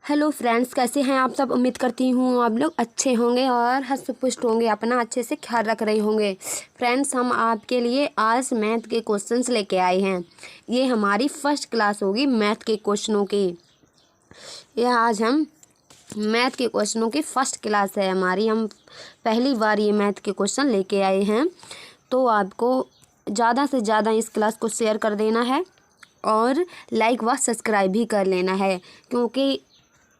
Hello friends, कैसे हैं आप सब। उम्मीद करती हूँ आप लोग अच्छे होंगे और हष्ट-पुष्ट होंगे, अपना अच्छे से ख्याल रख रहे होंगे। फ्रेंड्स, हम आपके लिए आज मैथ के क्वेश्चंस लेके आए हैं। ये हमारी फर्स्ट क्लास होगी मैथ के क्वेश्चनों की। यह आज हम मैथ के क्वेश्चनों की फर्स्ट क्लास है हमारी। हम पहली बार ये मैथ के क्वेश्चन लेके आए हैं, तो आपको ज़्यादा से ज़्यादा इस क्लास को शेयर कर देना है और लाइक व सब्सक्राइब भी कर लेना है, क्योंकि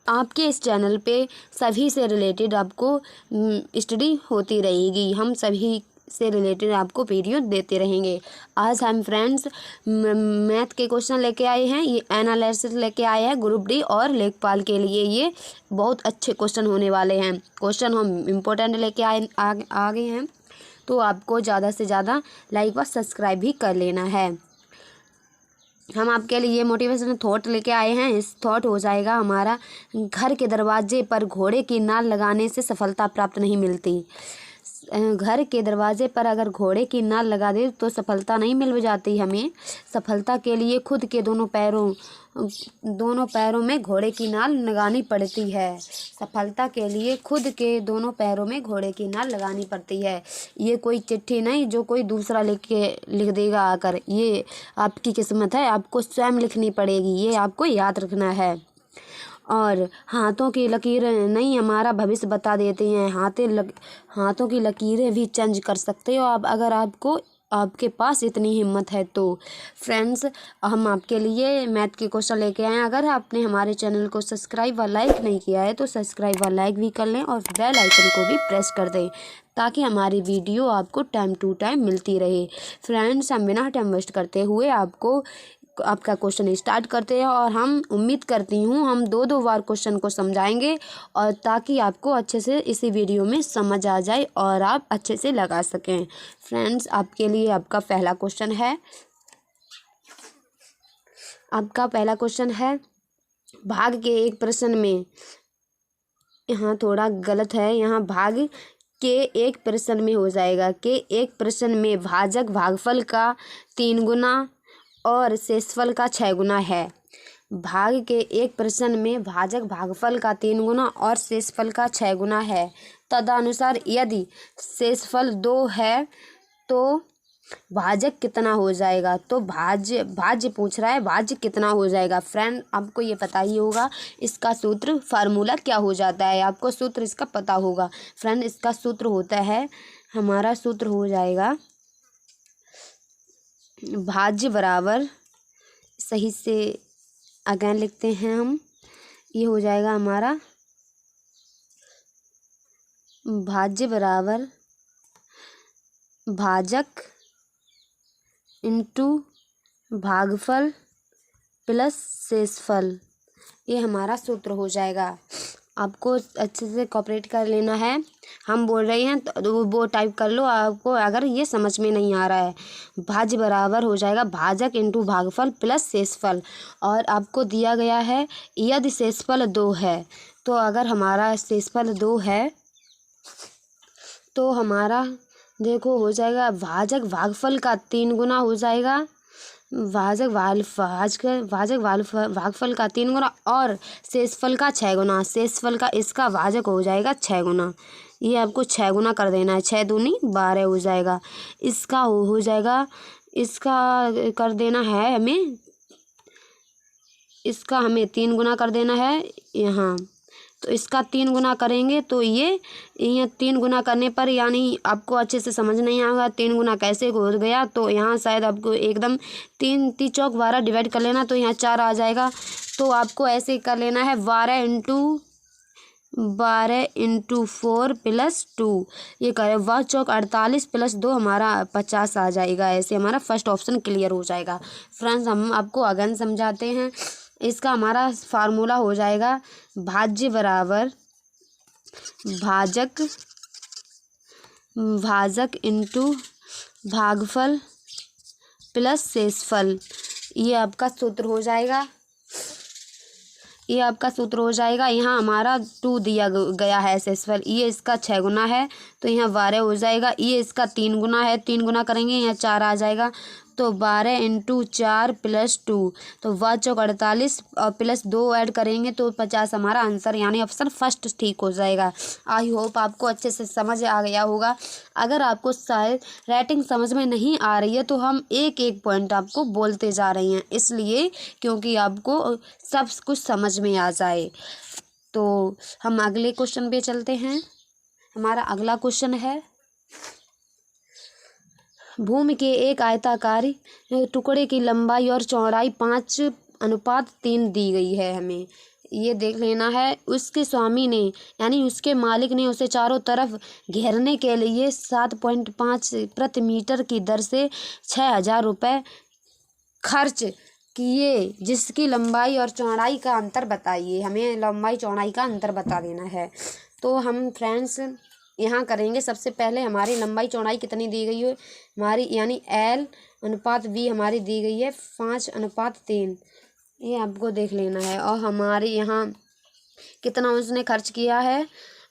आपके इस चैनल पे सभी से रिलेटेड आपको स्टडी होती रहेगी। हम सभी से रिलेटेड आपको वीडियो देते रहेंगे। आज हम फ्रेंड्स मैथ के क्वेश्चन लेके आए हैं। ये एनालिसिस लेके आए हैं ग्रुप डी और लेखपाल के लिए। ये बहुत अच्छे क्वेश्चन होने वाले हैं। क्वेश्चन हम इम्पोर्टेंट लेके आ गए हैं, तो आपको ज़्यादा से ज़्यादा लाइक व सब्सक्राइब भी कर लेना है। हम आपके लिए मोटिवेशनल थॉट लेके आए हैं। इस थॉट हो जाएगा हमारा, घर के दरवाजे पर घोड़े की नाल लगाने से सफलता प्राप्त नहीं मिलती। घर के दरवाजे पर अगर घोड़े की नाल लगा दे तो सफलता नहीं मिल जाती हमें। सफलता के लिए खुद के दोनों पैरों में घोड़े की नाल लगानी पड़ती है। सफलता के लिए खुद के दोनों पैरों में घोड़े की नाल लगानी पड़ती है। ये कोई चिट्ठी नहीं जो कोई दूसरा लिख देगा आकर। ये आपकी किस्मत है, आपको स्वयं लिखनी पड़ेगी। ये आपको याद रखना है। और हाथों की लकीरें नहीं हमारा भविष्य बता देती हैं। हाथों की लकीरें भी चेंज कर सकते हो आप, अगर आपके पास इतनी हिम्मत है तो। फ्रेंड्स, हम आपके लिए मैथ के क्वेश्चन लेके आए हैं। अगर आपने हमारे चैनल को सब्सक्राइब व लाइक नहीं किया है तो सब्सक्राइब व लाइक भी कर लें और बेल आइकन को भी प्रेस कर दें, ताकि हमारी वीडियो आपको टाइम टू टाइम मिलती रहे। फ्रेंड्स, हम बिना टाइम वेस्ट करते हुए आपका क्वेश्चन स्टार्ट करते हैं, और हम उम्मीद करती हूँ हम दो बार क्वेश्चन को समझाएंगे, और ताकि आपको अच्छे से इसी वीडियो में समझ आ जाए और आप अच्छे से लगा सकें। फ्रेंड्स, आपके लिए आपका पहला क्वेश्चन है भाग के एक प्रश्न में, यहाँ थोड़ा गलत है, यहाँ भाग के एक प्रश्न में हो जाएगा कि एक प्रश्न में भाजक भागफल का 3 गुना और शेषफल का 6 गुना है। भाग के एक प्रश्न में भाजक भागफल का 3 गुना और शेषफल का 6 गुना है। तदनुसार यदि शेषफल 2 है तो भाजक कितना हो जाएगा। तो भाज्य पूछ रहा है, भाज्य कितना हो जाएगा। फ्रेंड, आपको ये पता ही होगा इसका सूत्र फार्मूला क्या हो जाता है। आपको सूत्र इसका पता होगा। फ्रेंड, इसका सूत्र होता है, हमारा सूत्र हो जाएगा भाज्य बराबर, सही से अगेन लिखते हैं हम, ये हो जाएगा हमारा भाज्य बराबर भाजक इंटू भागफल प्लस शेषफल। ये हमारा सूत्र हो जाएगा। आपको अच्छे से कॉपरेट कर लेना है। हम बोल रहे हैं तो वो टाइप कर लो, आपको अगर ये समझ में नहीं आ रहा है। भाज्य बराबर हो जाएगा भाजक इंटू भागफल प्लस शेषफल, और आपको दिया गया है यदि शेषफल 2 है। तो अगर हमारा शेषफल 2 है तो हमारा देखो हो जाएगा भाजक भागफल का 3 गुना हो जाएगा। भाजक भागफल का 3 गुना और शेषफल का 6 गुना। शेषफल का इसका भाजक हो जाएगा 6 गुना। ये आपको 6 गुना कर देना है। 6 दूनी 12 हो जाएगा। इसका हो जाएगा, इसका कर देना है हमें, इसका हमें 3 गुना कर देना है यहाँ। तो इसका 3 गुना करेंगे तो ये 3 गुना करने पर, यानी आपको अच्छे से समझ नहीं आएगा 3 गुना कैसे हो गया। तो यहाँ शायद आपको एकदम 3 चौक 12 डिवाइड कर लेना, तो यहाँ 4 आ जाएगा। तो आपको ऐसे कर लेना है 12 इंटू 4 प्लस 2, ये करें 12 चौक 48 प्लस 2 हमारा 50 आ जाएगा। ऐसे हमारा फर्स्ट ऑप्शन क्लियर हो जाएगा। फ्रेंड्स, हम आपको अगेन समझाते हैं। इसका हमारा फार्मूला हो जाएगा भाज्य बराबर भाजक इंटू भागफल प्लस शेषफल। ये आपका सूत्र हो जाएगा। यहाँ हमारा 2 दिया गया है शेषफल। ये इसका 6 गुना है तो यहाँ 12 हो जाएगा। ये इसका 3 गुना है, 3 गुना करेंगे यहाँ 4 आ जाएगा। तो 12 × 4 + 2 तो 5 × 48 और +2 ऐड करेंगे तो 50 हमारा आंसर, यानी ऑप्शन फर्स्ट ठीक हो जाएगा। आई होप आपको अच्छे से समझ आ गया होगा। अगर आपको शायद राइटिंग समझ में नहीं आ रही है तो हम एक एक पॉइंट आपको बोलते जा रहे हैं, इसलिए क्योंकि आपको सब कुछ समझ में आ जाए। तो हम अगले क्वेश्चन पे चलते हैं। हमारा अगला क्वेश्चन है, भूमि के एक आयताकार टुकड़े की लंबाई और चौड़ाई 5:3 दी गई है। हमें ये देख लेना है। उसके स्वामी ने, यानी उसके मालिक ने उसे चारों तरफ घेरने के लिए 7.5 प्रति मीटर की दर से 6,000 रुपये खर्च किए, जिसकी लंबाई और चौड़ाई का अंतर बताइए। हमें लंबाई चौड़ाई का अंतर बता देना है। तो हम फ्रेंड्स यहाँ करेंगे। सबसे पहले हमारी लंबाई चौड़ाई कितनी दी गई है हमारी, यानी L/B हमारी दी गई है 5:3। ये आपको देख लेना है। और हमारे यहाँ कितना उसने खर्च किया है,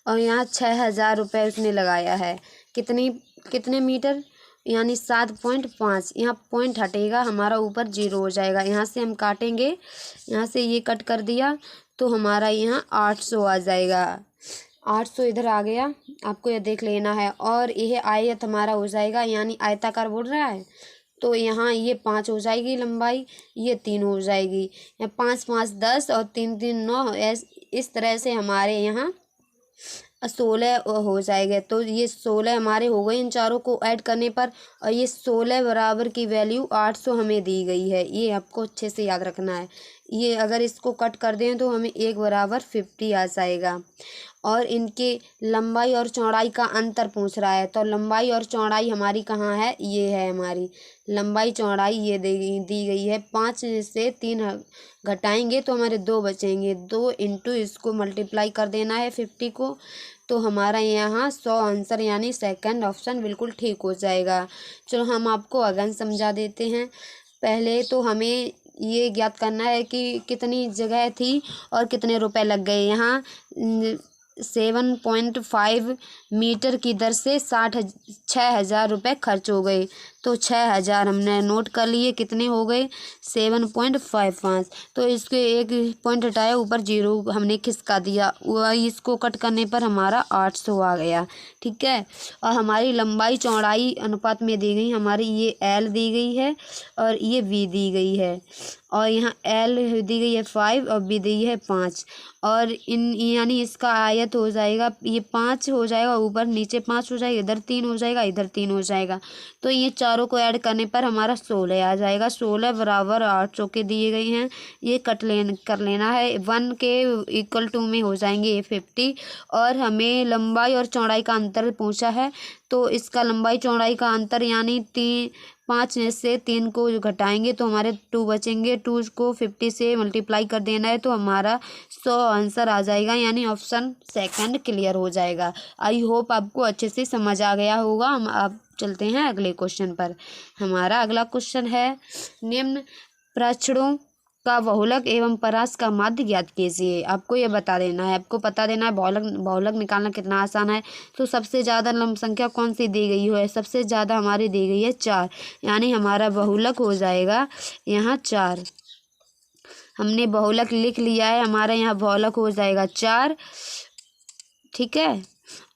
और यहाँ 6,000 रुपये उसने लगाया है। कितने मीटर, यानी 7.5। यहाँ पॉइंट हटेगा, हमारा ऊपर 0 हो जाएगा। यहाँ से हम काटेंगे, यहाँ से ये कट कर दिया तो हमारा यहाँ 800 आ जाएगा। 800 इधर आ गया, आपको ये देख लेना है। और यह आयत हमारा हो जाएगा, यानी आयताकार बोल रहा है तो यहाँ ये 5 हो जाएगी लंबाई, ये 3 हो जाएगी। यहाँ 5 5 10 और 3 3 9, इस तरह से हमारे यहाँ 16 हो जाएगा। तो ये 16 हमारे हो गए इन चारों को ऐड करने पर। और ये 16 बराबर की वैल्यू 800 हमें दी गई है। ये आपको अच्छे से याद रखना है। ये अगर इसको कट कर दें तो हमें 1 = 50 आ जाएगा। और इनके लंबाई और चौड़ाई का अंतर पूछ रहा है, तो लंबाई और चौड़ाई हमारी कहाँ है, ये है हमारी लंबाई चौड़ाई। ये दी गई है। 5 से 3 घटाएंगे तो हमारे 2 बचेंगे। 2 × इसको मल्टीप्लाई कर देना है 50 को, तो हमारा यहाँ 100 आंसर, यानी सेकंड ऑप्शन बिल्कुल ठीक हो जाएगा। चलो हम आपको अगेन समझा देते हैं। पहले तो हमें ये ज्ञात करना है कि कितनी जगह थी और कितने रुपए लग गए। यहाँ 7.5 मीटर की दर से 6,000 रुपये खर्च हो गए। तो 6,000 हमने नोट कर लिए, कितने हो गए 7.55। तो इसके एक पॉइंट हटाया, ऊपर 0 हमने खिसका दिया। वही इसको कट करने पर हमारा 800 आ गया। ठीक है। और हमारी लंबाई चौड़ाई अनुपात में दी गई, हमारी ये L दी गई है और ये B दी गई है। और यहाँ L दी गई है 5 और B दी है 5। और यानी इसका आयत हो जाएगा, ये 5 हो जाएगा, ऊपर नीचे 5 हो जाएगा, इधर 3 हो जाएगा, इधर 3 हो जाएगा। तो ये चारों को ऐड करने पर हमारा 16 आ जाएगा। 16 बराबर 800 के दिए गए हैं। ये कर लेना है। 1 के इक्वल टू में हो जाएंगे ये 50। और हमें लंबाई और चौड़ाई का अंतर पूछा है, तो इसका लंबाई चौड़ाई का अंतर, यानी 5 से 3 को घटाएंगे तो हमारे 2 बचेंगे। 2 को 50 से मल्टीप्लाई कर देना है तो हमारा 100 आंसर आ जाएगा, यानी ऑप्शन सेकंड क्लियर हो जाएगा। आई होप आपको अच्छे से समझ आ गया होगा। हम अब चलते हैं अगले क्वेश्चन पर। हमारा अगला क्वेश्चन है, निम्न प्रक्षणों का बहुलक एवं परास का माध्य ज्ञात कीजिए। आपको ये बता देना है, आपको पता देना है बहुलक निकालना कितना आसान है। तो सबसे ज़्यादा लंब संख्या कौन सी दी गई है, सबसे ज़्यादा हमारी दी गई है 4, यानी हमारा बहुलक हो जाएगा यहाँ 4। हमने बहुलक लिख लिया है, हमारा यहाँ बहुलक हो जाएगा 4। ठीक है।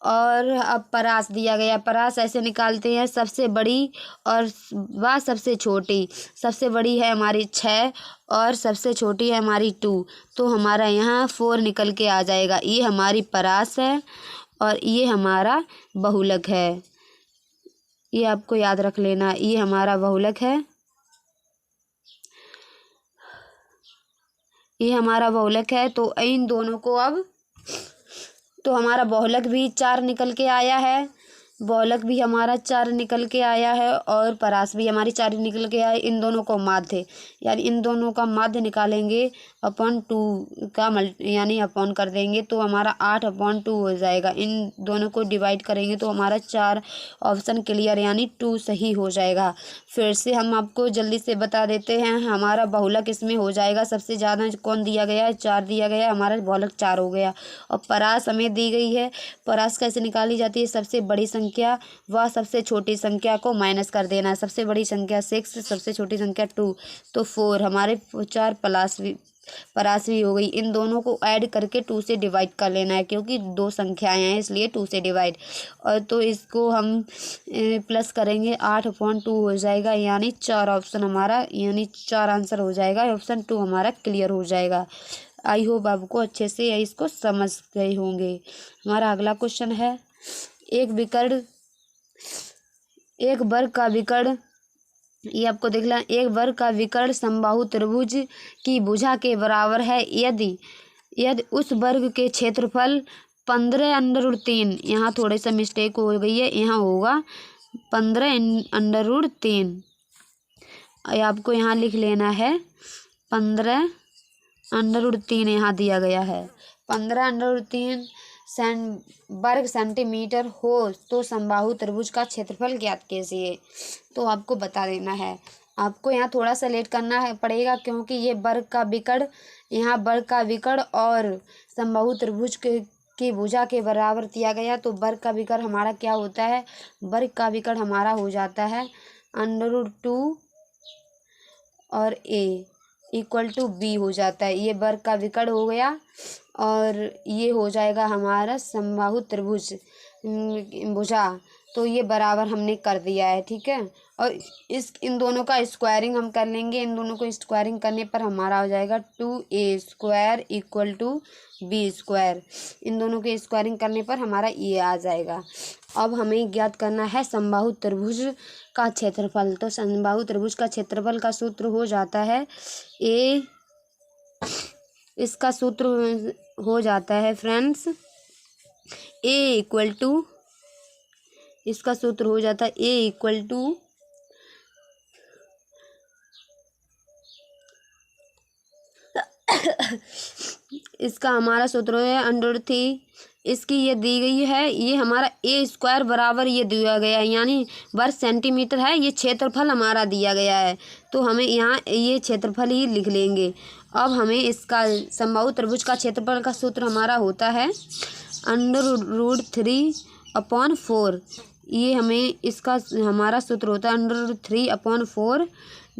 और अब परास दिया गया, परास ऐसे निकालते हैं, सबसे बड़ी और वह सबसे छोटी। सबसे बड़ी है हमारी 6 और सबसे छोटी है हमारी 2। तो हमारा यहाँ 4 निकल के आ जाएगा। ये हमारी परास है और ये हमारा बहुलक है। ये आपको याद रख लेना, ये हमारा बहुलक है, ये हमारा बहुलक है। तो इन दोनों को अब, तो हमारा बहुलक भी 4 निकल के आया है, बहुलक भी हमारा 4 निकल के आया है और परास भी हमारी 4 निकल के आए। इन दोनों को माध्य, यानी इन दोनों का माध्य निकालेंगे अपॉन 2 का यानी अपॉन कर देंगे तो हमारा 8/2 हो जाएगा। इन दोनों को डिवाइड करेंगे तो हमारा 4 ऑप्शन क्लियर यानी 2 सही हो जाएगा। फिर से हम आपको जल्दी से बता देते हैं हमारा बहुलक इसमें हो जाएगा। सबसे ज़्यादा कौन दिया गया है? 4 दिया गया है, हमारा बहुलक 4 हो गया। और परास हमें दी गई है। परास कैसे निकाली जाती है? सबसे बड़ी संख्या व सबसे छोटी संख्या को माइनस कर देना है। सबसे बड़ी संख्या 6, सबसे छोटी संख्या 2, तो 4 हमारे 4 प्लस परास भी हो गई। इन दोनों को ऐड करके 2 से डिवाइड कर लेना है क्योंकि 2 संख्याएं हैं इसलिए 2 से डिवाइड। और तो इसको हम प्लस करेंगे 8/2 हो जाएगा यानी 4 ऑप्शन हमारा यानी 4 आंसर हो जाएगा। ऑप्शन 2 हमारा क्लियर हो जाएगा। आई होप आपको अच्छे से इसको समझ गए होंगे। हमारा अगला क्वेश्चन है एक वर्ग का विकर्ण, ये आपको देख लें। एक वर्ग का विकर्ण समबाहु त्रिभुज की भुजा के बराबर है यदि उस वर्ग के क्षेत्रफल 15√3, यहाँ थोड़े सा मिस्टेक हो गई है, यहाँ होगा 15√3। आपको यहाँ लिख लेना है 15√3 यहाँ दिया गया है। 15√3 वर्ग सेंटीमीटर हो तो समबाहु त्रिभुज का क्षेत्रफल ज्ञात कीजिए। तो आपको बता देना है। आपको यहाँ थोड़ा सा लेट करना है पड़ेगा क्योंकि ये वर्ग का विकर्ण, यहाँ वर्ग का विकर्ण और समबाहु त्रिभुज की भुजा के बराबर दिया गया। तो वर्ग का विकर्ण हमारा क्या होता है? वर्ग का विकर्ण हमारा हो जाता है √2 और a = b हो जाता है। ये वर्ग का विकर्ण हो गया और ये हो जाएगा हमारा समबाहु त्रिभुज भुजा। तो ये बराबर हमने कर दिया है, ठीक है। और इन दोनों का स्क्वायरिंग हम कर लेंगे। इन दोनों को स्क्वायरिंग करने पर हमारा हो जाएगा 2a² = b²। इन दोनों के स्क्वायरिंग करने पर हमारा ये आ जाएगा। अब हमें ज्ञात करना है समबाहु त्रिभुज का क्षेत्रफल। तो समबाहु त्रिभुज का क्षेत्रफल का सूत्र हो जाता है इसका सूत्र हो जाता है फ्रेंड्स इसका सूत्र हो जाता है इसका हमारा सूत्र है √3। इसकी ये दी गई है, ये हमारा a² बराबर ये दिया गया है यानी वर्ग सेंटीमीटर है। ये क्षेत्रफल हमारा दिया गया है तो हमें यहाँ ये क्षेत्रफल ही लिख लेंगे। अब हमें इसका समबाहु त्रिभुज का क्षेत्रफल का सूत्र हमारा होता है √3/4। ये हमें इसका हमारा सूत्र होता है √3/4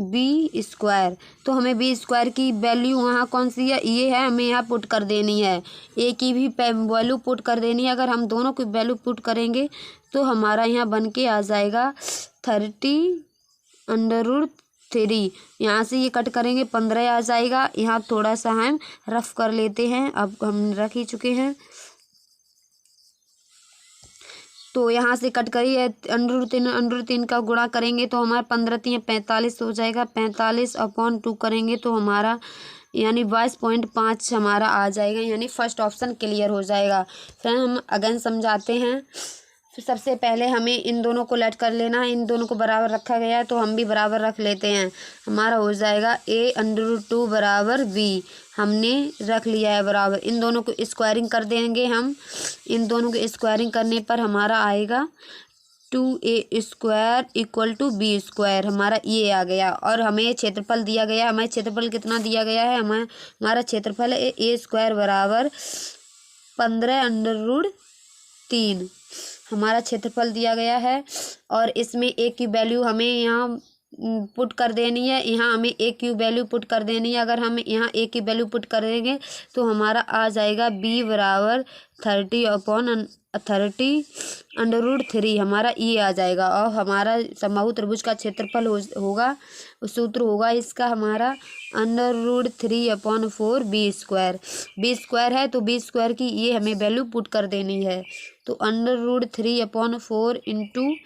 b²। तो हमें b² की वैल्यू वहाँ कौन सी है? ये है, हमें यहाँ पुट कर देनी है। a की भी वैल्यू पुट कर देनी है। अगर हम दोनों की वैल्यू पुट करेंगे तो हमारा यहाँ बन के आ जाएगा 30√3। यहाँ से ये कट करेंगे 15 आ जाएगा। यहाँ थोड़ा सा हम रफ कर लेते हैं, अब हम रख ही चुके हैं। तो यहाँ से कट करिए √3 का गुणा करेंगे तो हमारा 15×3 45 हो जाएगा। 45/2 करेंगे तो हमारा यानी 22.5 हमारा आ जाएगा यानी फर्स्ट ऑप्शन क्लियर हो जाएगा। फिर हम अगेन समझाते हैं। फिर सबसे पहले हमें इन दोनों को लेट कर लेना है। इन दोनों को बराबर रखा गया है तो हम भी बराबर रख लेते हैं। हमारा हो जाएगा a√2 = b, हमने रख लिया है बराबर। इन दोनों को स्क्वायरिंग कर देंगे हम। इन दोनों को स्क्वायरिंग करने पर हमारा आएगा 2a² = b²। हमारा ये आ गया। और हमें क्षेत्रफल दिया गया, हमें क्षेत्रफल कितना दिया गया है? हमारा क्षेत्रफल है a² = 15√3 हमारा क्षेत्रफल दिया गया है। और इसमें a की वैल्यू हमें यहाँ पुट कर देनी है। यहाँ हमें a की वैल्यू पुट कर देनी है। अगर हम यहाँ a की वैल्यू पुट करेंगे तो हमारा आ जाएगा b = 30/3 हमारा ये आ जाएगा। और हमारा समबाहु त्रिभुज का क्षेत्रफल होगा, सूत्र होगा इसका हमारा √3/4 b² है तो b² की ये हमें वैल्यू पुट कर देनी है। तो √3/4 ×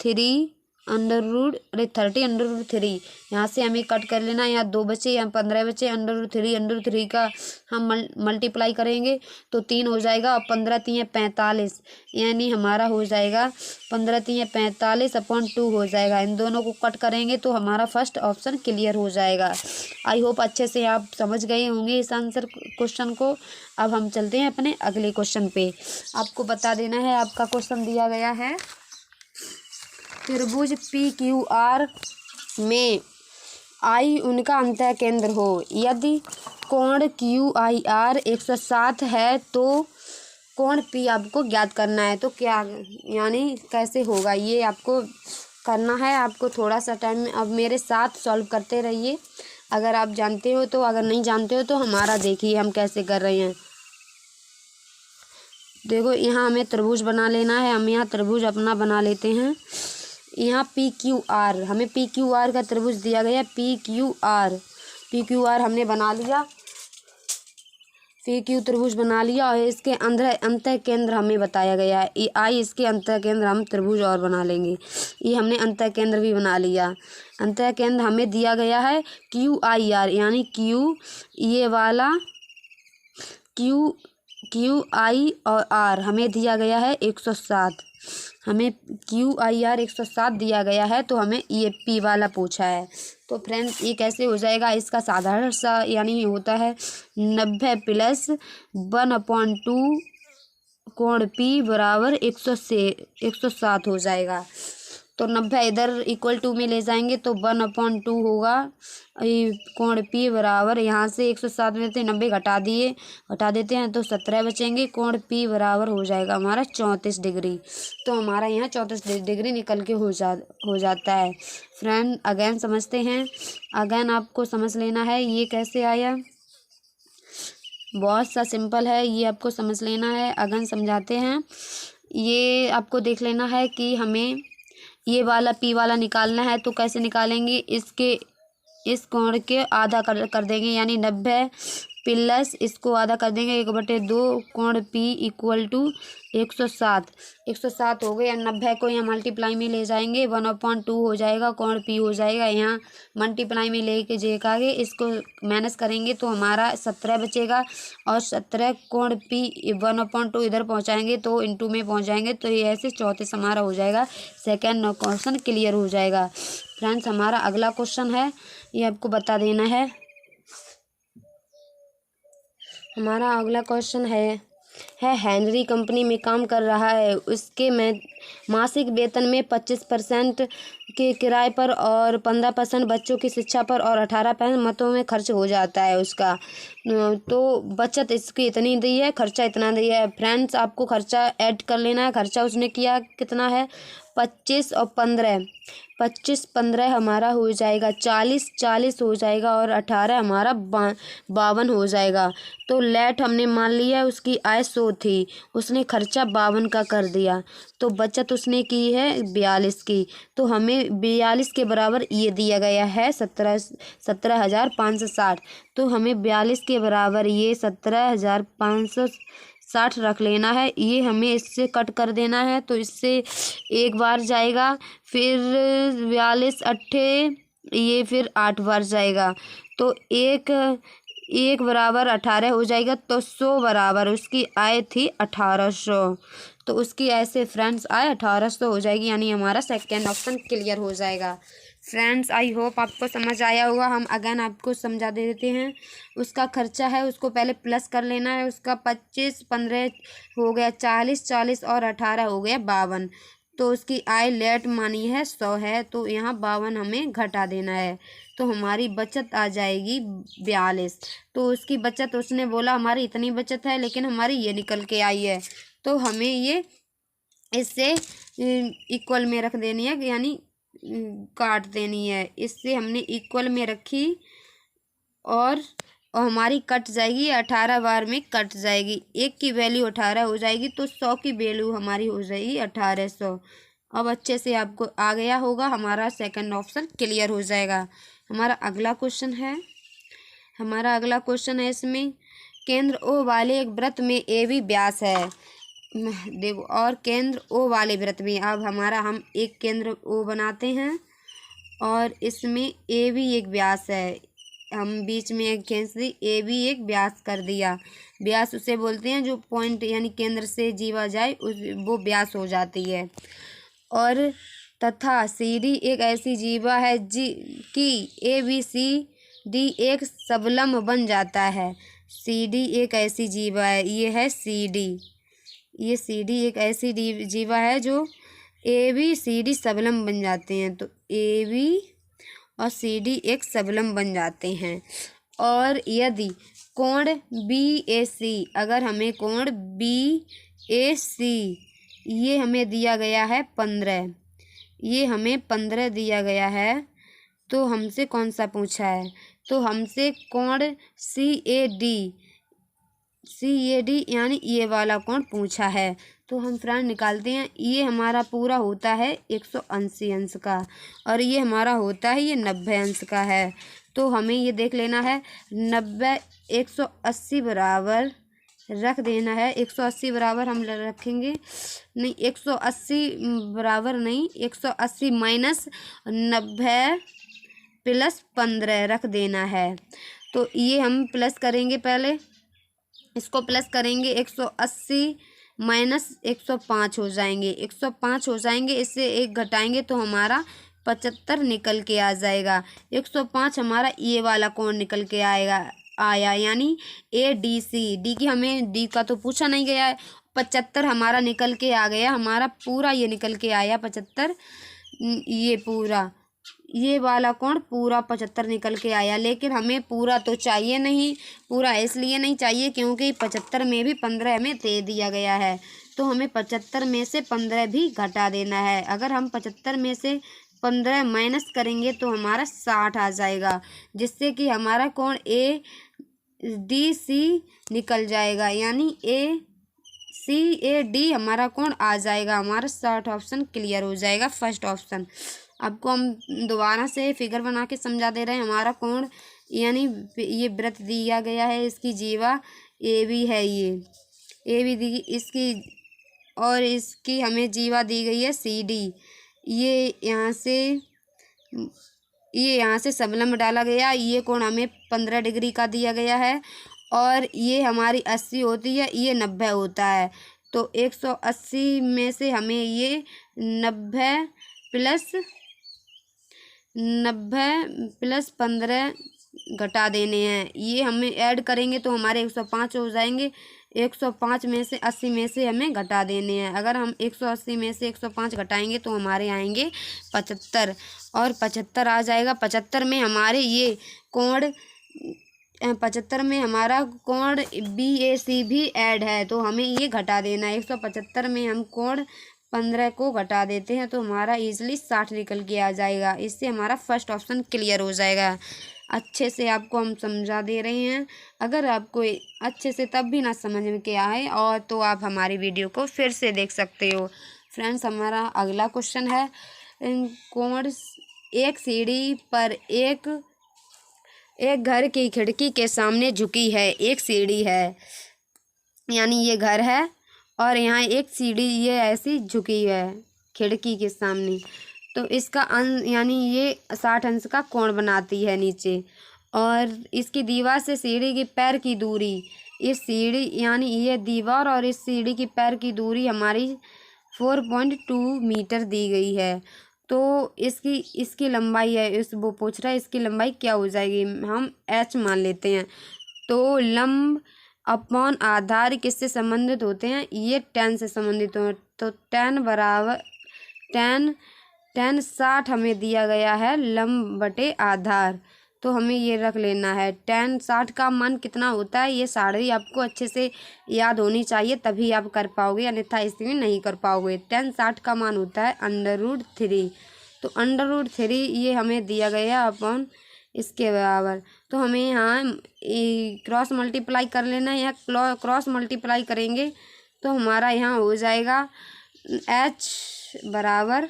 3 30√3 यहाँ से हमें कट कर लेना। यहाँ 2 बचे, यहाँ 15 बचे। √3 का हम मल्टीप्लाई करेंगे तो 3 हो जाएगा और 15 3 45, यानी हमारा हो जाएगा 15 3 45/2 हो जाएगा। इन दोनों को कट करेंगे तो हमारा फर्स्ट ऑप्शन क्लियर हो जाएगा। आई होप अच्छे से आप समझ गए होंगे इस आंसर क्वेश्चन को। अब हम चलते हैं अपने अगले क्वेश्चन पे। आपको बता देना है, आपका क्वेश्चन दिया गया है त्रिभुज PQR में I उनका अंतः केंद्र हो, यदि कोण QIR 107 है तो कोण P आपको ज्ञात करना है। तो क्या यानी कैसे होगा ये आपको करना है। आपको थोड़ा सा टाइम अब मेरे साथ सॉल्व करते रहिए, अगर आप जानते हो तो, अगर नहीं जानते हो तो हमारा देखिए हम कैसे कर रहे हैं। देखो यहाँ हमें त्रिभुज बना लेना है। हम यहाँ त्रिभुज अपना बना लेते हैं। यहाँ PQR, हमें PQR का त्रिभुज दिया गया। PQR हमने बना लिया, PQ त्रिभुज बना लिया और इसके अंतः केंद्र हमें बताया गया है I। इसके अंतः केंद्र हम त्रिभुज और बना लेंगे। ये हमने अंतः केंद्र भी बना लिया। अंतः केंद्र हमें दिया गया है QIR, यानी Q ये वाला QI और R हमें दिया गया है 107। हमें QIR 107 दिया गया है, तो हमें ये P वाला पूछा है। तो फ्रेंड्स ये कैसे हो जाएगा, इसका साधारण सा यानी होता है 90 + 1/2 कोण P बराबर 107 हो जाएगा। तो 90 इधर =2 में ले जाएंगे तो 1/2 होगा। कोण P बराबर यहाँ से 107 में से 90 घटा देते हैं तो 17 बचेंगे। कोण P बराबर हो जाएगा हमारा 34 डिग्री। तो हमारा यहाँ 34 डिग्री निकल के हो जाता है। फ्रेंड अगेन समझते हैं, अगेन आपको समझ लेना है ये कैसे आया। बहुत सा सिंपल है, ये आपको समझ लेना है। अगेन समझाते हैं। ये आपको देख लेना है कि हमें ये वाला P वाला निकालना है। तो कैसे निकालेंगे, इस कोण के आधा कर देंगे, यानी 90 प्लस इसको आधा कर देंगे 1/2। कोण P = 107 हो गया। 90 को यहाँ मल्टीप्लाई में ले जाएंगे 1/2 हो जाएगा। कोण P हो जाएगा, यहाँ मल्टीप्लाई में लेके आगे इसको माइनस करेंगे तो हमारा 17 बचेगा। और 17 कोण P 1/2 इधर पहुँचाएंगे तो इंटू में पहुँच जाएंगे। तो ये ऐसे 34 हमारा हो जाएगा। सेकेंड क्वेश्चन क्लियर हो जाएगा। फ्रेंड्स हमारा अगला क्वेश्चन है, ये आपको बता देना है। हमारा अगला क्वेश्चन है हेनरी कंपनी में काम कर रहा है, उसके मासिक वेतन में 25% के किराए पर और 15% बच्चों की शिक्षा पर और 18% मतों में खर्च हो जाता है उसका। तो बचत इसकी इतनी दी है, खर्चा इतना दिया है। फ्रेंड्स आपको खर्चा ऐड कर लेना है। खर्चा उसने किया कितना है, 25 और 15, 25 हमारा हो जाएगा 40 हो जाएगा और 18 हमारा 52 हो जाएगा। तो लेट हमने मान लिया उसकी आय 100 थी, उसने खर्चा 52 का कर दिया। तो बचत उसने की है 42 की। तो हमें 42 के बराबर ये दिया गया है 17,560। तो हमें 42 के बराबर ये 17,560 रख लेना है। ये हमें इससे कट कर देना है, तो इससे एक बार जाएगा, फिर 42 अट्ठे ये फिर 8 बार जाएगा। तो एक बराबर 18 हो जाएगा। तो 100 बराबर उसकी आय थी 1800। तो उसकी ऐसे फ्रेंड्स आय 1800 हो जाएगी, यानी हमारा सेकेंड ऑप्शन क्लियर हो जाएगा। फ्रेंड्स आई होप आपको समझ आया होगा। हम अगेन आपको समझा देते हैं। उसका खर्चा है, उसको पहले प्लस कर लेना है। उसका 25 15 हो गया 40 और 18 हो गया 52। तो उसकी आय लेट मानी है 100 है, तो यहाँ 52 हमें घटा देना है। तो हमारी बचत आ जाएगी 42। तो उसकी बचत, उसने बोला हमारी इतनी बचत है, लेकिन हमारी ये निकल के आई है। तो हमें ये इससे इक्वल में रख देनी है, यानी काट देनी है। इससे हमने इक्वल में रखी और हमारी कट जाएगी 18 बार में कट जाएगी। 1 की वैल्यू 18 हो जाएगी, तो 100 की वैल्यू हमारी हो जाएगी 1800। अब अच्छे से आपको आ गया होगा, हमारा सेकंड ऑप्शन क्लियर हो जाएगा। हमारा अगला क्वेश्चन है, इसमें केंद्र O वाले एक वृत्त में AB व्यास है। देखो और केंद्र ओ वाले वृत्त में, अब हमारा हम एक केंद्र ओ बनाते हैं और इसमें ए भी एक व्यास है, हम बीच में एक खींच दी, ए भी एक व्यास कर दिया। व्यास उसे बोलते हैं जो पॉइंट यानी केंद्र से जीवा जाए उस वो व्यास हो जाती है। और तथा सी डी एक ऐसी जीवा है कि ए बी सी डी एक सबलम्ब बन जाता है। सी डी एक ऐसी जीवा है, ये है सी डी, ये सी डी एक ऐसी जीवा है जो ए बी सी डी सबलम्ब बन जाते हैं। तो ए बी और सी डी एक सबलम्ब बन जाते हैं। और यदि कोण बी ए सी, अगर हमें कोण बी ए सी ये हमें दिया गया है 15, ये हमें 15 दिया गया है, तो हमसे कौन सा पूछा है? तो हमसे कोण सी ए डी यानी ये वाला कोण पूछा है। तो हम फ्रेंड निकालते हैं, ये हमारा पूरा होता है 180 अंश का और ये हमारा होता है ये 90 अंश का है। तो हमें ये देख लेना है 90 180 बराबर रख देना है। 180 बराबर हम रखेंगे नहीं, 180 बराबर नहीं, 180 माइनस 90 प्लस 15 रख देना है। तो ये हम प्लस करेंगे, पहले इसको प्लस करेंगे, 180 माइनस 105 हो जाएंगे, 105 हो जाएंगे, इससे एक घटाएंगे तो हमारा 75 निकल के आ जाएगा। 105 हमारा ये वाला कोण निकल के आया यानी ए डी सी। डी की हमें डी का तो पूछा नहीं गया है। 75 हमारा निकल के आ गया, हमारा पूरा ये निकल के आया 75, ये पूरा ये वाला कोण पूरा 75 निकल के आया। लेकिन हमें पूरा तो चाहिए नहीं, पूरा इसलिए नहीं चाहिए क्योंकि 75 में भी 15 हमें दे दिया गया है, तो हमें 75 में से 15 भी घटा देना है। अगर हम 75 में से 15 माइनस करेंगे तो हमारा 60 आ जाएगा, जिससे कि हमारा कोण ए डी सी निकल जाएगा, यानी ए सी ए डी हमारा कोण आ जाएगा। हमारा 60 ऑप्शन क्लियर हो जाएगा, फर्स्ट ऑप्शन। आपको हम दोबारा से फिगर बना के समझा दे रहे हैं। हमारा कोण यानी ये वृत्त दिया गया है, इसकी जीवा ए बी है, ये ए बी दी इसकी, और इसकी हमें जीवा दी गई है सी डी। ये यहाँ से सबलम्ब डाला गया, ये कोण हमें 15 डिग्री का दिया गया है और ये हमारी 80 होती है, ये 90 होता है। तो 180 में से हमें ये 90 प्लस 15 घटा देने हैं। ये हमें ऐड करेंगे तो हमारे 105 हो जाएंगे। 105 में से 80 में से हमें घटा देने हैं। अगर हम 180 में से 105 घटाएंगे तो हमारे आएंगे 75 और 75 आ जाएगा। 75 में हमारे ये कोण 75 में हमारा कोण बी ए सी भी ऐड है, तो हमें ये घटा देना है। 175 में हम कोण 15 को घटा देते हैं तो हमारा ईजिली 60 निकल के आ जाएगा। इससे हमारा फर्स्ट ऑप्शन क्लियर हो जाएगा। अच्छे से आपको हम समझा दे रहे हैं। अगर आपको अच्छे से तब भी ना समझ में के आए और तो आप हमारी वीडियो को फिर से देख सकते हो। फ्रेंड्स, हमारा अगला क्वेश्चन है, कोण एक सीढ़ी पर एक घर की खिड़की के सामने झुकी है। एक सीढ़ी है यानी ये घर है और यहाँ एक सीढ़ी ये ऐसी झुकी है खिड़की के सामने, तो इसका यानी ये 60 अंश का कोण बनाती है नीचे। और इसकी दीवार से सीढ़ी की पैर की दूरी, इस सीढ़ी यानी ये दीवार और इस सीढ़ी की पैर की दूरी हमारी 4.2 मीटर दी गई है। तो इसकी लंबाई है, वो पूछ रहा है इसकी लंबाई क्या हो जाएगी, हम h मान लेते हैं। तो लंब अपॉन आधार किससे संबंधित होते हैं, ये tan से संबंधित हो। तो tan बराबर tan 60 हमें दिया गया है लंब बटे आधार, तो हमें ये रख लेना है। tan 60 का मान कितना होता है, ये सारी आपको अच्छे से याद होनी चाहिए, तभी आप कर पाओगे, अन्यथा इसमें नहीं कर पाओगे। tan 60 का मान होता है √3, तो √3 ये हमें दिया गया अपॉन इसके बराबर। तो हमें यहाँ क्रॉस मल्टीप्लाई कर लेना है, यहाँ क्रॉस मल्टीप्लाई करेंगे तो हमारा यहाँ हो जाएगा h बराबर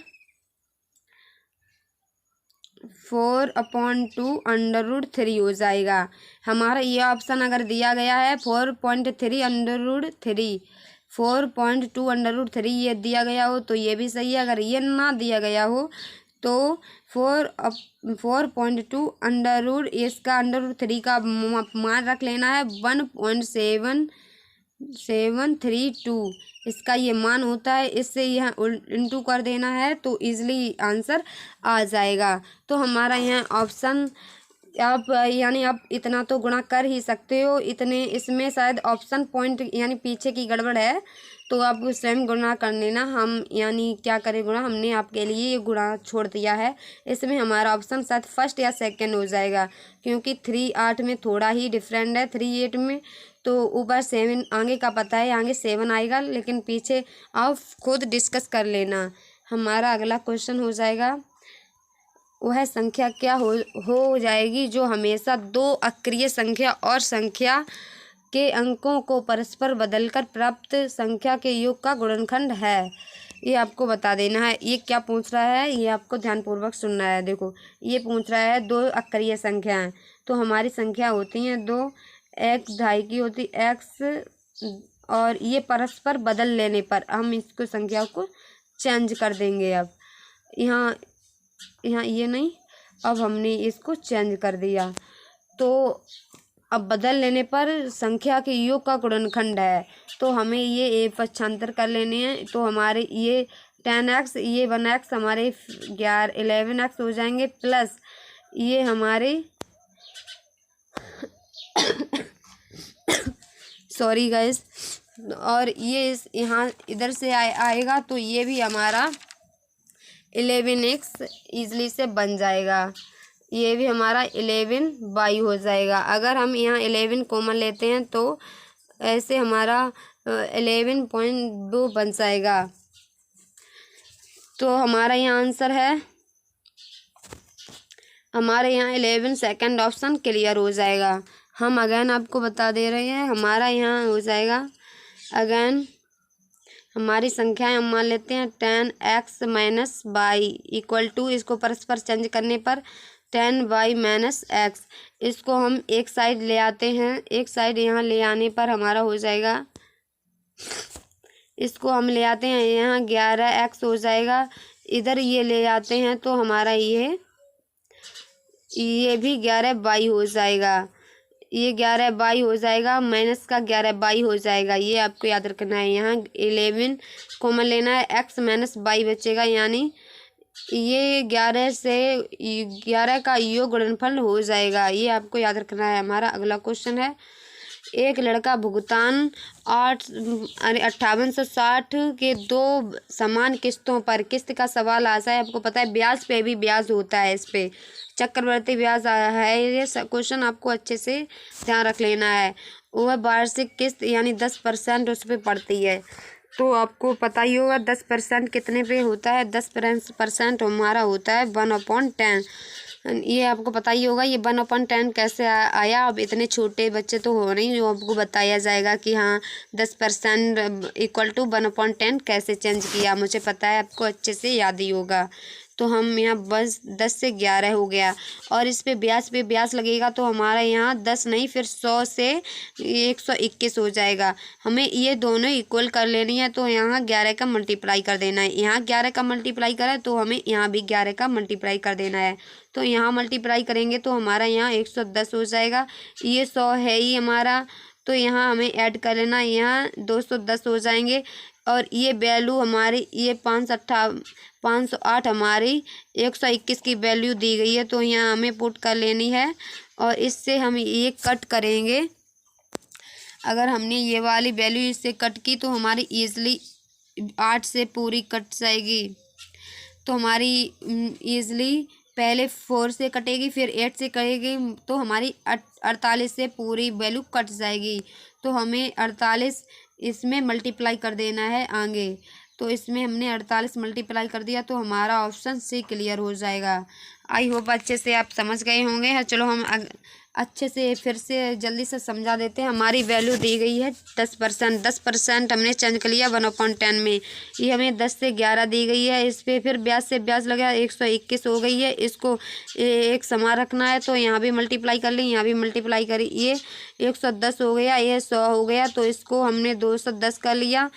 4/2 √3 हो जाएगा। हमारा ये ऑप्शन अगर दिया गया है 4.3 √3, 4.2√3 ये दिया गया हो तो ये भी सही है। अगर ये ना दिया गया हो तो 4.2 इसका √3 का मान रख लेना है 1.732 इसका ये मान होता है। इससे यह इंटू कर देना है तो इजीली आंसर आ जाएगा। तो हमारा यहाँ ऑप्शन आप यानी आप इतना तो गुणा कर ही सकते हो। इतने इसमें शायद ऑप्शन पॉइंट यानी पीछे की गड़बड़ है तो आप स्वयं गुणा कर लेना। हम यानी क्या करें गुणा, हमने आपके लिए ये गुणा छोड़ दिया है। इसमें हमारा ऑप्शन शायद फर्स्ट या सेकंड हो जाएगा क्योंकि 3 8 में थोड़ा ही डिफरेंट है 3 8 में। तो ऊपर 7 आगे का पता है, आगे 7 आएगा लेकिन पीछे आप खुद डिस्कस कर लेना। हमारा अगला क्वेश्चन हो जाएगा वह संख्या क्या हो जाएगी जो हमेशा 2 अक्रिय संख्या और संख्या के अंकों को परस्पर बदलकर प्राप्त संख्या के योग का गुणनखंड है। ये आपको बता देना है। ये क्या पूछ रहा है ये आपको ध्यानपूर्वक सुनना है। देखो ये पूछ रहा है 2 अक्रिय संख्याएं तो हमारी संख्या होती हैं 2, x ढाई की होती x और ये परस्पर बदल लेने पर हम इसको संख्या को चेंज कर देंगे। अब यहाँ ये नहीं, अब हमने इसको चेंज कर दिया तो अब बदल लेने पर संख्या के योग का गुणनखंड है तो हमें ये पक्षांतर कर लेने हैं। तो हमारे ये 10x ये 1x हमारे 11x हो जाएंगे प्लस ये हमारे सॉरी गाइस और ये यहाँ इधर से आएगा तो ये भी हमारा 11x ईजिली से बन जाएगा। ये भी हमारा 11y हो जाएगा। अगर हम यहाँ 11 कॉमन लेते हैं तो ऐसे हमारा 11.2 बन जाएगा। तो हमारा यहाँ आंसर है हमारे यहाँ 11 सेकंड ऑप्शन क्लियर हो जाएगा। हम अगेन आपको बता दे रहे हैं हमारा यहाँ हो जाएगा अगेन हमारी संख्याएं हम मान लेते हैं 10x minus Y equal to इसको परस्पर चेंज करने पर 10y माइनस x। इसको हम एक साइड ले आते हैं, एक साइड यहाँ ले आने पर हमारा हो जाएगा इसको हम ले आते हैं यहाँ 11x हो जाएगा। इधर ये ले आते हैं तो हमारा ये भी 11y हो जाएगा। ये 11y हो जाएगा माइनस का 11y हो जाएगा। ये आपको याद रखना है। यहाँ 11 कॉमन लेना है x माइनस y बचेगा यानी ये 11 से 11 का योग गुणनफल हो जाएगा। ये आपको याद रखना है। हमारा अगला क्वेश्चन है एक लड़का भुगतान 5860 के 2 समान किस्तों पर किस्त का सवाल आता है। आपको पता है ब्याज पे भी ब्याज होता है, इस पे चक्रवर्ती ब्याज है। ये क्वेश्चन आपको अच्छे से ध्यान रख लेना है। वह वार्षिक किस्त यानी 10% उस पर पड़ती है। तो आपको पता ही होगा 10% कितने पे होता है। 10% हमारा होता है 1/10। ये आपको पता ही होगा। ये 1/10 कैसे आया। अब इतने छोटे बच्चे तो हो नहीं जो आपको बताया जाएगा कि हाँ 10% इक्वल टू 1/10 कैसे चेंज किया। मुझे पता है आपको अच्छे से याद ही होगा। तो हम यहाँ बस 10 से 11 हो गया और इस पे ब्याज लगेगा तो हमारा यहाँ 10 नहीं फिर 100 से 121 हो जाएगा। हमें ये दोनों इक्वल कर लेनी है तो यहाँ 11 का मल्टीप्लाई कर देना है। यहाँ 11 का मल्टीप्लाई करें तो हमें यहाँ भी 11 का मल्टीप्लाई कर देना है। तो यहाँ मल्टीप्लाई करेंगे तो हमारा यहाँ 110 हो जाएगा। ये 100 है ही हमारा तो यहाँ हमें ऐड कर लेना, यहाँ 210 हो जाएंगे। और ये वैल्यू हमारी ये 508 हमारी 121 की वैल्यू दी गई है तो यहाँ हमें पुट कर लेनी है। और इससे हम ये कट करेंगे। अगर हमने ये वाली वैल्यू इससे कट की तो हमारी ईज़िली 8 से पूरी कट जाएगी। तो हमारी ईज़िली पहले 4 से कटेगी फिर 8 से कटेगी तो हमारी 48 से पूरी वैल्यू कट जाएगी। तो हमें 48 इसमें मल्टीप्लाई कर देना है आगे। तो इसमें हमने 48 मल्टीप्लाई कर दिया तो हमारा ऑप्शन सी क्लियर हो जाएगा। आई होप अच्छे से आप समझ गए होंगे। चलो हम अच्छे से फिर से जल्दी से समझा देते हैं। हमारी वैल्यू दी गई है 10%। 10% हमने चेंज कर लिया 1/10 में। ये हमें 10 से 11 दी गई है। इस पर फिर ब्याज से ब्याज लगा 121 हो गई है। इसको एक समान रखना है तो यहाँ भी मल्टीप्लाई कर ली, यहाँ भी मल्टीप्लाई करी। ये 110 हो गया, ये 100 हो गया, तो इसको हमने 210 कर लिया।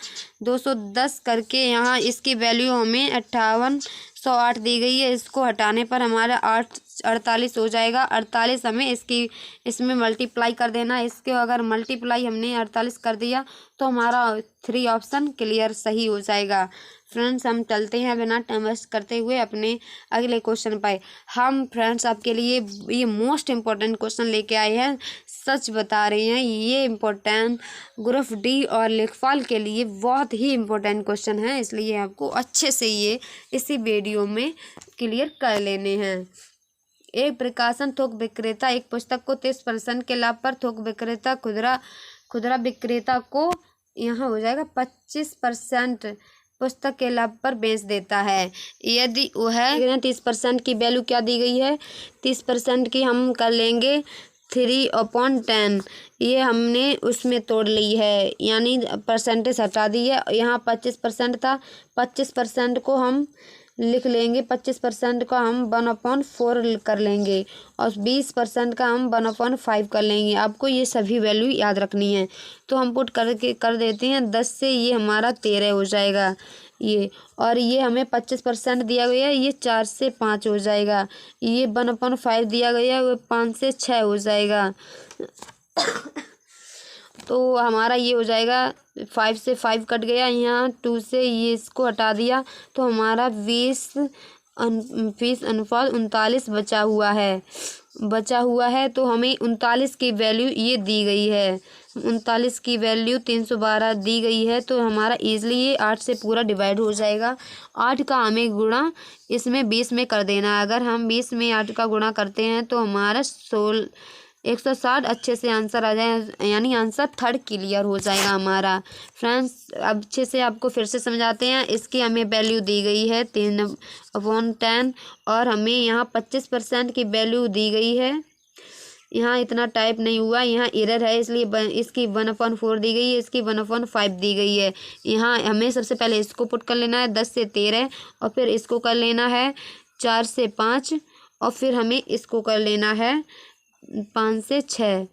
210 करके यहाँ इसकी वैल्यू हमें 5808 दी गई है। इसको हटाने पर हमारा 48 हो जाएगा। 48 हमें इसमें मल्टीप्लाई कर देना। इसके अगर मल्टीप्लाई हमने 48 कर दिया तो हमारा 3 ऑप्शन क्लियर सही हो जाएगा। फ्रेंड्स हम चलते हैं बिना टाइम वेस्ट करते हुए अपने अगले क्वेश्चन पर। हम फ्रेंड्स आपके लिए ये मोस्ट इम्पोर्टेंट क्वेश्चन लेके आए हैं। सच बता रहे हैं, ये इम्पोर्टेंट ग्रुप डी और लेखपाल के लिए बहुत ही इम्पोर्टेंट क्वेश्चन है, इसलिए आपको अच्छे से ये इसी वीडियो में क्लियर कर लेने हैं। एक प्रकाशन थोक विक्रेता एक पुस्तक को 30% के लाभ पर थोक विक्रेता खुदरा विक्रेता को यहाँ हो जाएगा 25% पुस्तक के लाभ पर बेच देता है। यदि वह 30% की वैल्यू क्या दी गई है, 30% की हम कर लेंगे 3/10। ये हमने उसमें तोड़ ली है, यानी परसेंटेज हटा दी है। यहाँ 25% था, 25% को हम लिख लेंगे। 25% का हम 1/4 कर लेंगे और 20% का हम 1/5 कर लेंगे। आपको ये सभी वैल्यू याद रखनी है। तो हम पुट करके कर देते हैं 10 से ये हमारा 13 हो जाएगा ये, और ये हमें 25% दिया गया है, ये 4 से 5 हो जाएगा। ये 1/5 दिया गया है, वो 5 से 6 हो जाएगा। तो हमारा ये हो जाएगा 5 से 5 कट गया, यहाँ 2 से ये इसको हटा दिया तो हमारा 20/39 बचा हुआ है। तो हमें 39 की वैल्यू ये दी गई है। 39 की वैल्यू 312 दी गई है। तो हमारा ईजिली ये 8 से पूरा डिवाइड हो जाएगा। 8 का हमें गुणा इसमें 20 में कर देना है। अगर हम 20 में 8 का गुणा करते हैं तो हमारा 160 अच्छे से आंसर आ जाए, यानी आंसर 3rd क्लियर हो जाएगा हमारा। फ्रेंड्स अब अच्छे से आपको फिर से समझाते हैं। इसकी हमें वैल्यू दी गई है 3/10 और हमें यहाँ 25% की वैल्यू दी गई है। यहाँ इतना टाइप नहीं हुआ, यहाँ एरर है, इसलिए इसकी 1/4 दी गई है, इसकी 1/5 दी गई है। यहाँ हमें सबसे पहले इसको पुट कर लेना है 10 से 13 और फिर इसको कर लेना है 4 से 5 और फिर हमें इसको कर लेना है 5 से 6।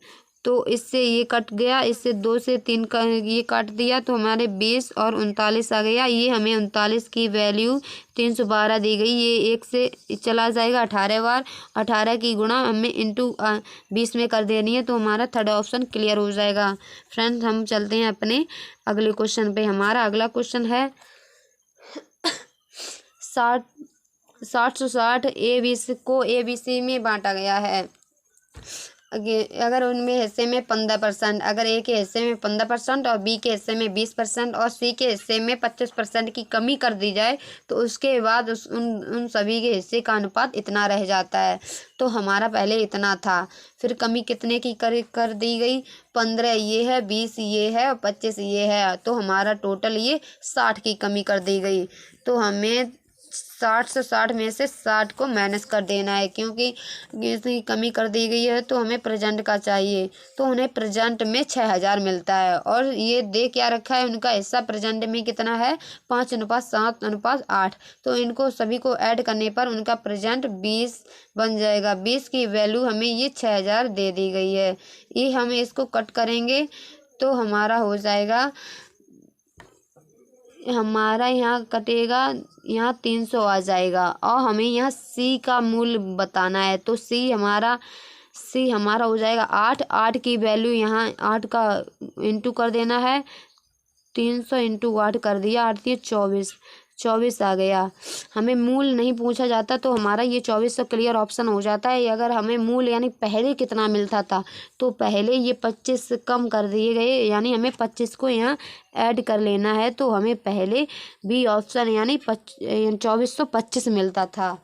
तो इससे ये कट गया, इससे 2 से 3 का ये काट दिया तो हमारे 20 और 39 आ गया। ये हमें 39 की वैल्यू 312 दी गई। ये 1 से चला जाएगा 18 बार, 18 की गुणा हमें इंटू 20 में कर देनी है तो हमारा 3rd ऑप्शन क्लियर हो जाएगा। फ्रेंड्स हम चलते हैं अपने अगले क्वेश्चन पे। हमारा अगला क्वेश्चन है 60 को ABC में बांटा गया है। अगर उनमें हिस्से में 15%, अगर ए के हिस्से में 15% और बी के हिस्से में 20% और सी के हिस्से में 25% की कमी कर दी जाए तो उसके बाद उन सभी के हिस्से का अनुपात इतना रह जाता है। तो हमारा पहले इतना था, फिर कमी कितने की कर दी गई, 15 ये है, 20 ये है और 25 ये है। तो हमारा टोटल ये 60 की कमी कर दी गई। तो हमें 60 से 60 में से 60 को माइनस कर देना है, क्योंकि इसकी कमी कर दी गई है तो हमें प्रेजेंट का चाहिए। तो उन्हें प्रेजेंट में 6000 मिलता है और ये दे क्या रखा है, उनका हिस्सा प्रेजेंट में कितना है 5:7:8। तो इनको सभी को ऐड करने पर उनका प्रेजेंट 20 बन जाएगा। 20 की वैल्यू हमें ये 6000 दे दी गई है। ये हमें इसको कट करेंगे तो हमारा हो जाएगा, हमारा यहाँ कटेगा, यहाँ 300 आ जाएगा और हमें यहाँ सी का मूल्य बताना है। तो सी हमारा हो जाएगा 8 की वैल्यू यहाँ 8 का इंटू कर देना है। 300 इंटू 8 कर दिया, 8 ये 24 आ गया। हमें मूल नहीं पूछा जाता तो हमारा ये 24 से क्लियर ऑप्शन हो जाता है। अगर हमें मूल यानी पहले कितना मिलता था तो पहले ये 25 कम कर दिए गए, यानी हमें 25 को यहाँ ऐड कर लेना है। तो हमें पहले बी ऑप्शन यानी 2425 मिलता था।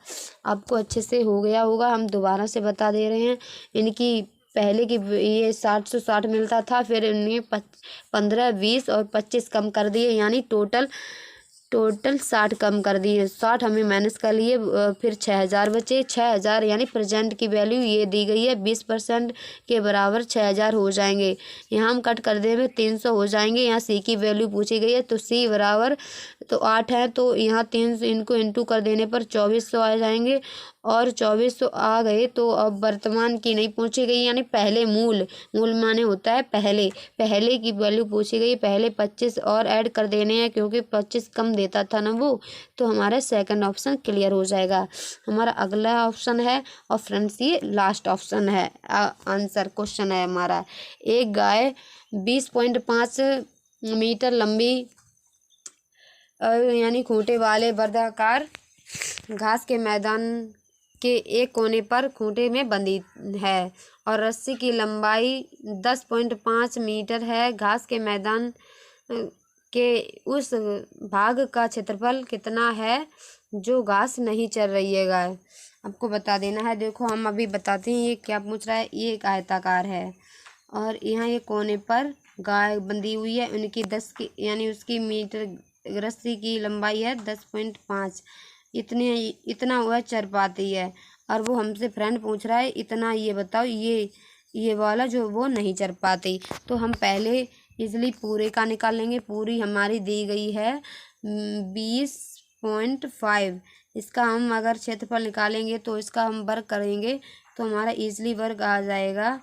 आपको अच्छे से हो गया होगा, हम दोबारा से बता दे रहे हैं। इनकी पहले की ये 60 से 60 मिलता था, फिर इन्हें 15, 20 और 25 कम कर दिए, यानी टोटल टोटल 60 कम कर दिए, 60 हमें माइनस कर लिए, फिर 6000 बचे। 6000 यानी प्रेजेंट की वैल्यू ये दी गई है 20% के बराबर 6000 हो जाएंगे। यहाँ हम कट कर देंगे 300 हो जाएंगे। यहाँ सी की वैल्यू पूछी गई है तो सी बराबर तो 8 है, तो यहाँ 300 इनको इंटू कर देने पर 2400 आ जाएंगे। और 2400 आ गए तो अब वर्तमान की नहीं पूछी गई, यानी पहले मूल माने होता है पहले की वैल्यू पूछी गई। पहले 25 और ऐड कर देने हैं क्योंकि 25 कम देता था ना वो, तो हमारा सेकंड ऑप्शन क्लियर हो जाएगा। हमारा अगला ऑप्शन है और फ्रेंड्स ये लास्ट ऑप्शन है, आंसर क्वेश्चन है हमारा। एक गाय 20.5 मीटर लंबी यानी खूंटे वाले वर्गाकार घास के मैदान के एक कोने पर खूंटे में बंधी है और रस्सी की लंबाई 10.5 मीटर है। घास के मैदान के उस भाग का क्षेत्रफल कितना है जो घास नहीं चर रही है गाय। आपको बता देना है। देखो हम अभी बताते हैं ये क्या पूछ रहा है। ये एक आयताकार है और यहाँ ये कोने पर गाय बंधी हुई है। उनकी 10 की यानी उसकी मीटर रस्सी की लंबाई है 10.5। इतना वह चर पाती है और वो हमसे फ्रेंड पूछ रहा है इतना ये बताओ ये वाला जो वो नहीं चर पाती। तो हम पहले इजली पूरे का निकाल लेंगे। पूरी हमारी दी गई है 20.5। इसका हम अगर क्षेत्रफल निकालेंगे तो इसका हम वर्ग करेंगे तो हमारा इजली वर्ग आ जाएगा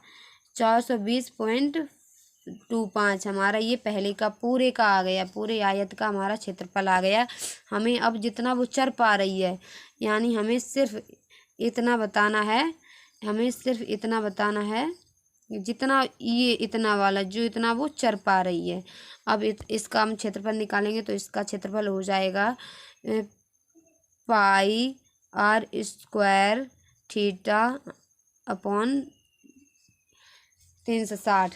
420.25। हमारा ये पहले का पूरे का आ गया, पूरे आयत का हमारा क्षेत्रफल आ गया। हमें अब जितना वो चर पा रही है यानी हमें सिर्फ इतना बताना है जितना ये इतना वाला जो इतना वो चर पा रही है। अब इसका हम क्षेत्रफल निकालेंगे तो इसका क्षेत्रफल हो जाएगा पाई आर स्क्वायर थीटा अपॉन 360।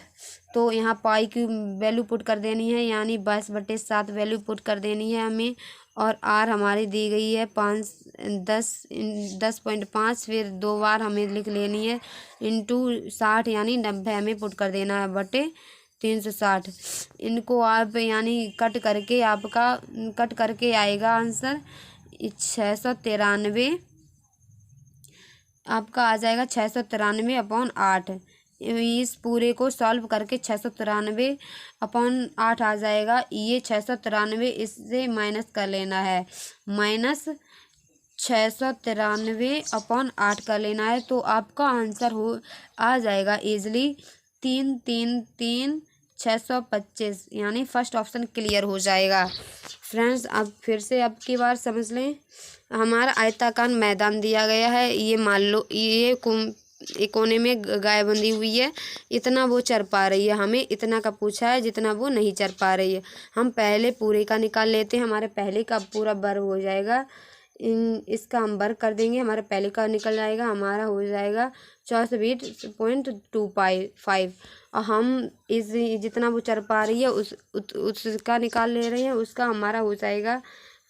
तो यहाँ पाई की वैल्यू पुट कर देनी है यानी 22/7 वैल्यू पुट कर देनी है हमें। और आर हमारी दी गई है 10.5, फिर 2 बार हमें लिख लेनी है इंटू 60 यानी 90 हमें पुट कर देना है बटे 360। इनको आप यानी कट करके आएगा आंसर 693। आपका आ जाएगा 693/8। इस पूरे को सॉल्व करके 693/8 आ जाएगा। ये 693 इससे माइनस कर लेना है, माइनस 693/8 कर लेना है तो आपका आंसर आ जाएगा इजली 333,625 यानी फर्स्ट ऑप्शन क्लियर हो जाएगा। फ्रेंड्स अब फिर से अब की बार समझ लें। हमारा आयताकार मैदान दिया गया है। ये मान लो ये एक कोने में गाय बंधी हुई है, इतना वो चर पा रही है। हमें इतना का पूछा है जितना वो नहीं चर पा रही है। हम पहले पूरे का निकाल लेते हैं। हमारे पहले का पूरा वर्ग हो जाएगा, इसका हम वर्ग कर देंगे, हमारे पहले का निकल जाएगा। हमारा हो जाएगा 64.25। और हम इस जितना वो चर पा रही है उसका निकाल ले रहे हैं। उसका हमारा हो जाएगा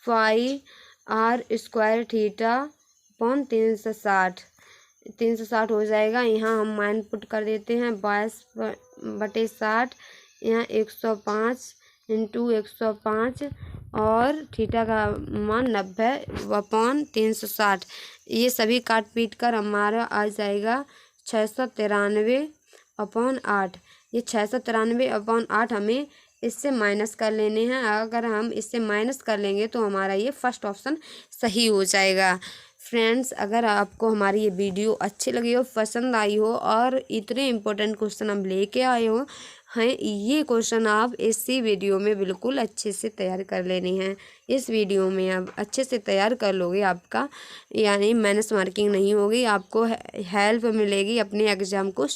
5r² थीटा अपॉन 360 हो जाएगा। यहाँ हम मान पुट कर देते हैं 22/60। यहाँ 105 इंटू 105 और थीटा का मान 90/360। ये सभी काट पीट कर हमारा आ जाएगा 693/8। ये 693/8 हमें इससे माइनस कर लेने हैं। अगर हम इससे माइनस कर लेंगे तो हमारा ये फर्स्ट ऑप्शन सही हो जाएगा। फ्रेंड्स अगर आपको हमारी ये वीडियो अच्छी लगी हो, पसंद आई हो और इतने इम्पोर्टेंट क्वेश्चन हम लेके आए हो हैं, ये क्वेश्चन आप इसी वीडियो में बिल्कुल अच्छे से तैयार कर लेने हैं। इस वीडियो में आप अच्छे से तैयार कर लोगे, आपका यानी माइनस मार्किंग नहीं होगी, आपको हेल्प मिलेगी अपने एग्ज़ाम को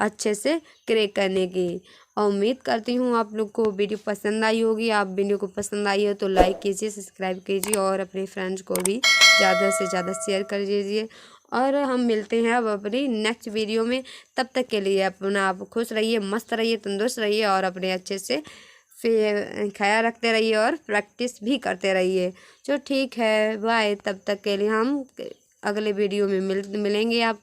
अच्छे से क्रैक करने की। और उम्मीद करती हूँ आप लोग को वीडियो पसंद आई होगी। आप वीडियो को पसंद आई हो तो लाइक कीजिए, सब्सक्राइब कीजिए और अपने फ्रेंड्स को भी ज़्यादा से ज़्यादा शेयर कर दीजिए। और हम मिलते हैं अब अपनी नेक्स्ट वीडियो में। तब तक के लिए अपना आप खुश रहिए, मस्त रहिए, तंदुरुस्त रहिए और अपने अच्छे से फिर ख्याल रखते रहिए और प्रैक्टिस भी करते रहिए। तो ठीक है, बाय। तब तक के लिए हम अगले वीडियो में मिलेंगे आप।